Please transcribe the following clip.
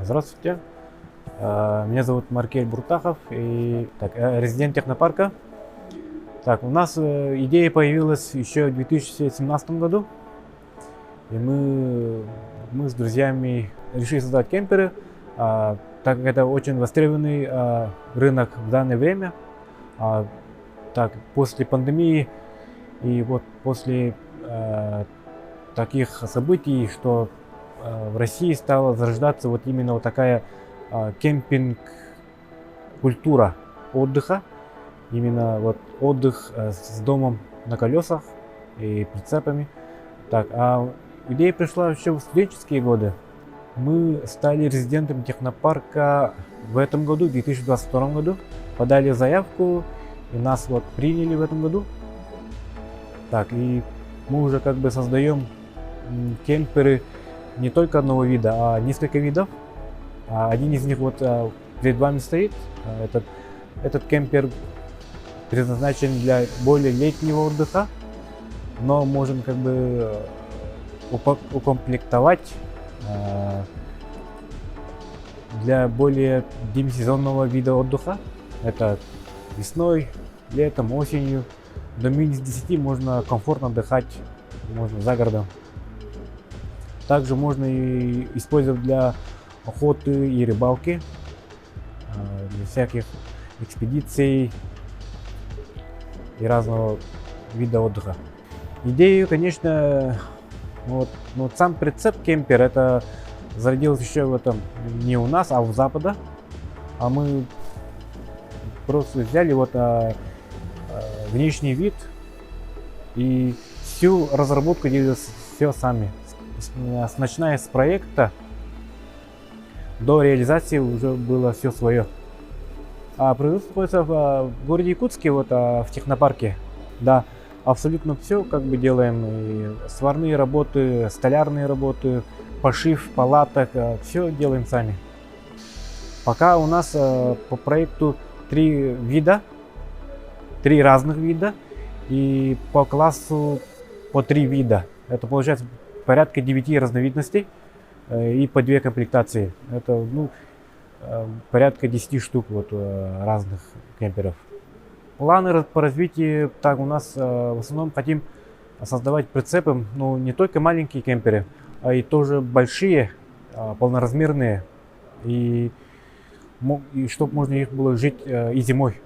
Здравствуйте, меня зовут Маркель Буртахов, и резидент технопарка. У нас идея появилась еще в 2017 году, и мы с друзьями решили создать кемперы, так как это очень востребованный рынок в данное время. После пандемии и вот после таких событий, что в России стала зарождаться вот именно вот такая кемпинг-культура отдыха. Именно вот отдых с домом на колесах и прицепами. Идея пришла еще в студенческие годы. Мы стали резидентом технопарка в этом году, в 2022 году. Подали заявку, и нас вот приняли в этом году. И мы уже как бы создаем кемперы не только одного вида, а несколько видов. Один из них вот перед вами стоит. Этот кемпер предназначен для более летнего отдыха, но можно как бы укомплектовать для более демисезонного вида отдыха. Это весной, летом, осенью. До минус 10 можно комфортно отдыхать, можно за городом. Также можно и использовать для охоты и рыбалки, для всяких экспедиций и разного вида отдыха. Идею, конечно, сам прицеп кемпер это зародилось еще в этом не у нас, а у Запада. Мы просто взяли внешний вид и всю разработку делали все сами. Начиная с проекта до реализации уже было все свое. Производство находится в городе Якутске, в технопарке. Да, абсолютно все как бы делаем. И сварные работы, столярные работы, пошив палаток, все делаем сами. Пока у нас по проекту три разных вида, и по классу по 3 вида. Это получается порядка 9 разновидностей и по 2 комплектации. Это порядка 10 штук разных кемперов. Планы по развитию у нас в основном хотим создавать прицепы, не только маленькие кемперы, а и тоже большие, полноразмерные, и чтобы можно их было жить и зимой.